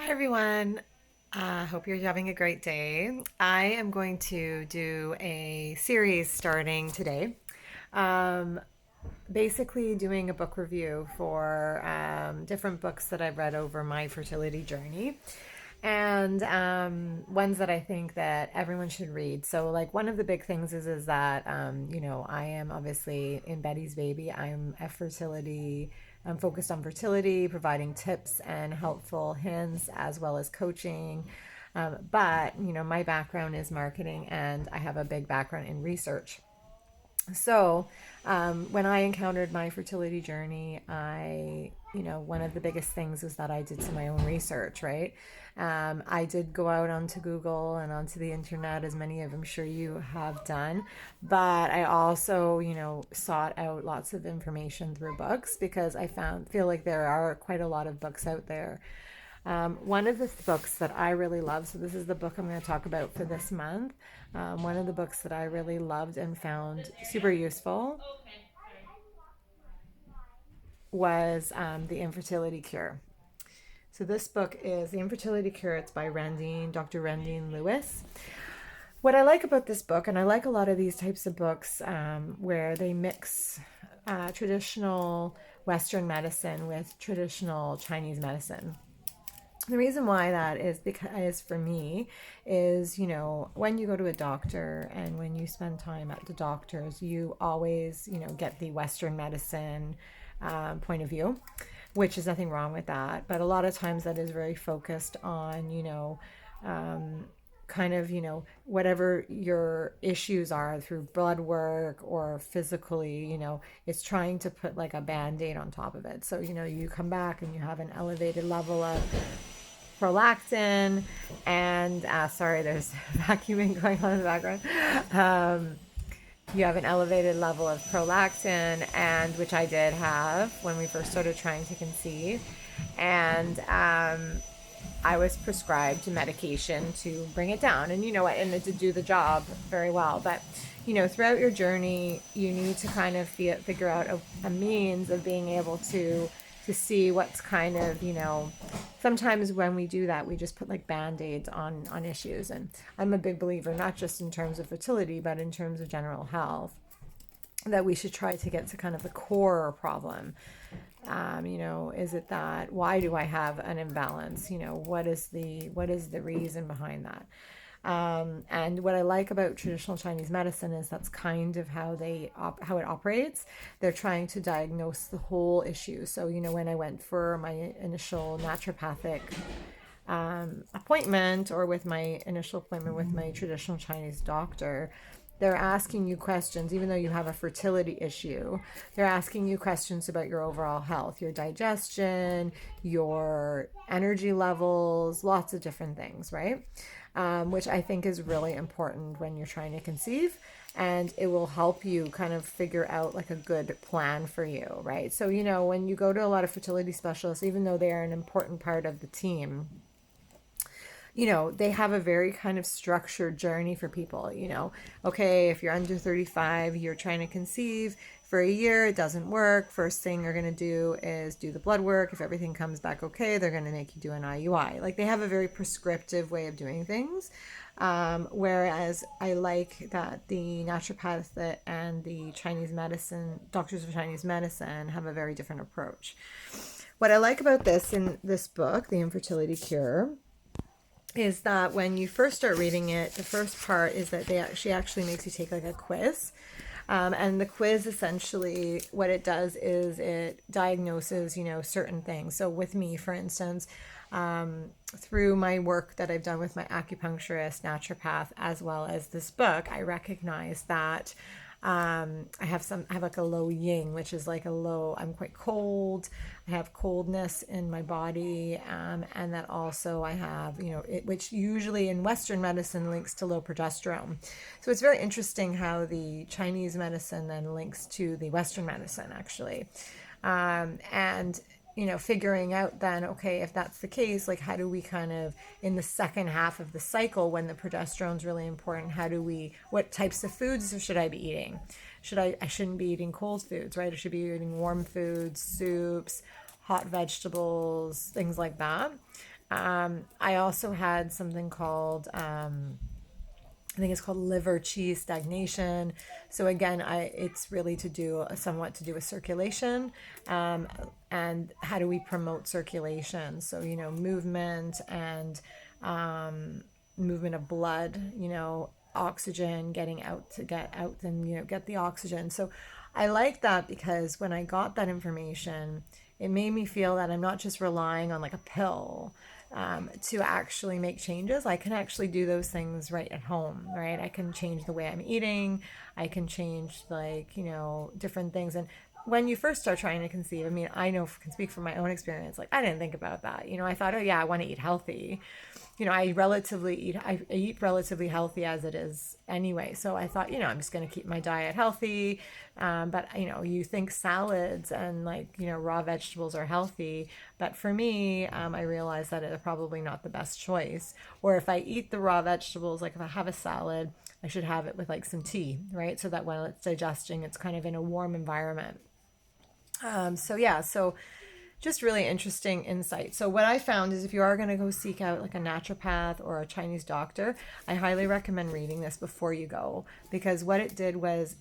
Hi everyone. Hope you're having a great day. I am going to do a series starting today. Um, Basically, doing a book review for different books that I've read over my fertility journey and ones that I think that everyone should read. So, like one of the big things is that I am obviously in Betty's Baby. I'm focused on fertility, providing tips and helpful hints as well as coaching. But my background is marketing, and I have a big background in research. So, when I encountered my fertility journey, one of the biggest things was that I did some of my own research, right? I did go out onto Google and onto the internet, as many of I'm sure you have done, but I also, sought out lots of information through books because feel like there are quite a lot of books out there. One of the books that I really love, so this is the book I'm going to talk about for this month. One of the books that I really loved and found super useful was The Infertility Cure. So this book is The Infertility Cure. It's by Dr. Rendine Lewis. What I like about this book, and I like a lot of these types of books where they mix traditional Western medicine with traditional Chinese medicine. The reason why that is because for me is, when you go to a doctor and when you spend time at the doctors, you always, get the Western medicine point of view, which is nothing wrong with that. But a lot of times that is very focused on, kind of, whatever your issues are through blood work or physically, it's trying to put like a band-aid on top of it. So, you come back and you have an elevated level of prolactin and sorry, there's vacuuming going on in the background. um, you have an elevated level of prolactin, and which I did have when we first started trying to conceive, and I was prescribed medication to bring it down, and and to do the job very well. But throughout your journey, you need to kind of figure out a means of being able to see what's kind of, sometimes when we do that, we just put like band-aids on issues. And I'm a big believer, not just in terms of fertility, but in terms of general health, that we should try to get to kind of the core problem. Is it that, why do I have an imbalance? What is the reason behind that? And what I like about traditional Chinese medicine is that's kind of how it operates. They're trying to diagnose the whole issue. So when I went for my initial naturopathic appointment, or with my initial appointment with my traditional Chinese doctor, they're asking you questions, even though you have a fertility issue. They're asking you questions about your overall health, your digestion, your energy levels, lots of different things, right? Which I think is really important when you're trying to conceive. And it will help you kind of figure out like a good plan for you, right? So, when you go to a lot of fertility specialists, even though they are an important part of the team, they have a very kind of structured journey for people. Okay, if you're under 35, you're trying to conceive for a year, it doesn't work. First thing they're going to do is do the blood work. If everything comes back okay, they're going to make you do an IUI. Like, they have a very prescriptive way of doing things. Whereas I like that the naturopath and the Chinese medicine, doctors of Chinese medicine, have a very different approach. What I like about this book, The Infertility Cure, is that when you first start reading it, the first part is that she actually makes you take like a quiz. And the quiz, essentially what it does is it diagnoses, certain things. So with me, for instance, through my work that I've done with my acupuncturist, naturopath, as well as this book, I recognize that I have like a low yin, which is like a low, I'm quite cold. I have coldness in my body. And that also I have, which usually in Western medicine links to low progesterone. So it's very interesting how the Chinese medicine then links to the Western medicine, actually. And figuring out then, okay, if that's the case, like, how do we kind of, in the second half of the cycle, when the progesterone is really important, what types of foods should I be eating? I shouldn't be eating cold foods, right? I should be eating warm foods, soups, hot vegetables, things like that. I also had something called, I think it's called liver qi stagnation. So again, it's really to do somewhat to do with circulation, and how do we promote circulation? So movement and movement of blood, oxygen getting out to get out and get the oxygen. So I like that because when I got that information, it made me feel that I'm not just relying on like a pill to actually make changes. I can actually do those things right at home, right? I can change the way I'm eating. I can change different things. And when you first start trying to conceive, I mean, I know, can speak from my own experience. Like, I didn't think about that. I thought, oh yeah, I want to eat healthy. I eat relatively healthy as it is anyway. So I thought, I'm just going to keep my diet healthy. But you think salads and raw vegetables are healthy. But for me, I realized that it's probably not the best choice. Or if I eat the raw vegetables, like if I have a salad, I should have it with like some tea, right? So that while it's digesting, it's kind of in a warm environment. So just really interesting insight. So what I found is if you are going to go seek out like a naturopath or a Chinese doctor, I highly recommend reading this before you go, because what it did was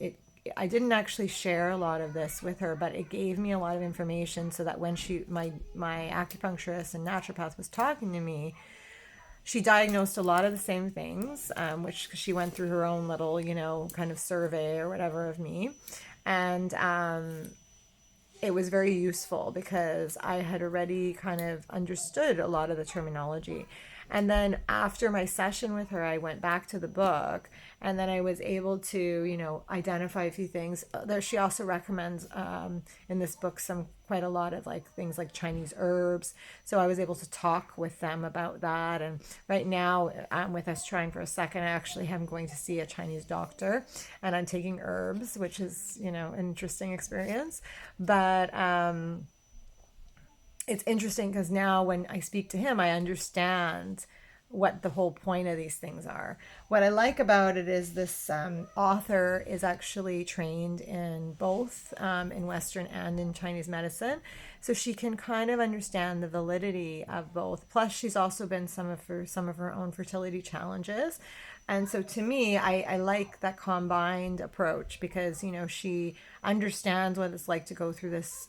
I didn't actually share a lot of this with her, but it gave me a lot of information so that when my acupuncturist and naturopath was talking to me, she diagnosed a lot of the same things, which she went through her own little, kind of survey or whatever of me. And it was very useful because I had already kind of understood a lot of the terminology. And then after my session with her, I went back to the book, and then I was able to, identify a few things. She also recommends in this book quite a lot of things like Chinese herbs. So I was able to talk with them about that. And right now, with us trying for a second, I actually am going to see a Chinese doctor, and I'm taking herbs, which is, an interesting experience. But it's interesting because now when I speak to him, I understand what the whole point of these things are. What I like about it is this author is actually trained in both in Western and in Chinese medicine. So she can kind of understand the validity of both. Plus, she's also been some of her own fertility challenges. And so to me, I like that combined approach because, she understands what it's like to go through this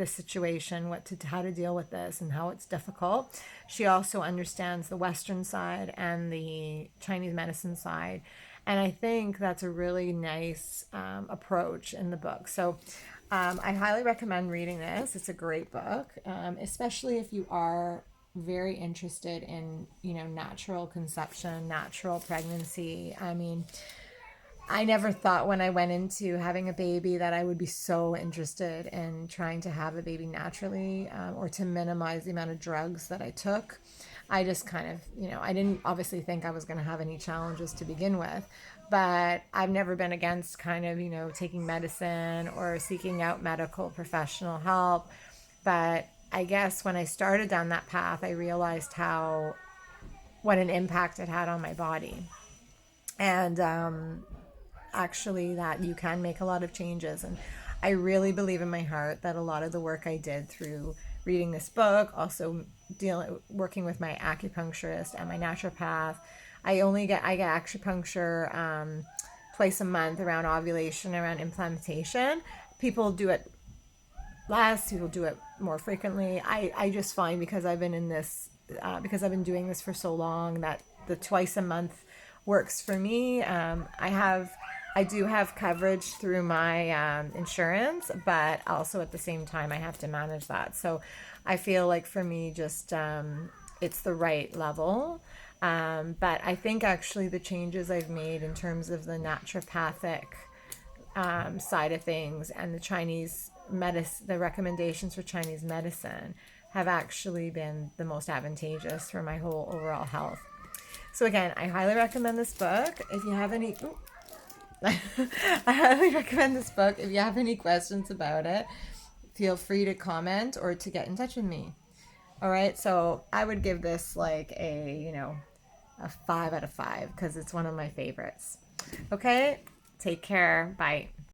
situation, how to deal with this and how it's difficult. She also understands the Western side and the Chinese medicine side. And I think that's a really nice approach in the book. So I highly recommend reading this. It's a great book, especially if you are very interested in, natural conception, natural pregnancy. I mean, I never thought when I went into having a baby that I would be so interested in trying to have a baby naturally, or to minimize the amount of drugs that I took. I just kind of, I didn't obviously think I was going to have any challenges to begin with, but I've never been against kind of, taking medicine or seeking out medical professional help. But I guess when I started down that path, I realized what an impact it had on my body. And, actually that you can make a lot of changes. And I really believe in my heart that a lot of the work I did through reading this book, also working with my acupuncturist and my naturopath, I get acupuncture twice a month around ovulation, around implantation. People do it less, people do it more frequently. I just find because I've been doing this for so long that the twice a month works for me. I do have coverage through my insurance, but also at the same time, I have to manage that. So I feel like for me, just it's the right level. But I think actually the changes I've made in terms of the naturopathic side of things and the Chinese medicine, the recommendations for Chinese medicine have actually been the most advantageous for my whole overall health. So again, I highly recommend this book. If you have any... I highly recommend this book. If you have any questions about it, feel free to comment or to get in touch with me. All right, so I would give this like a 5 out of 5 because it's one of my favorites. Okay, take care. Bye.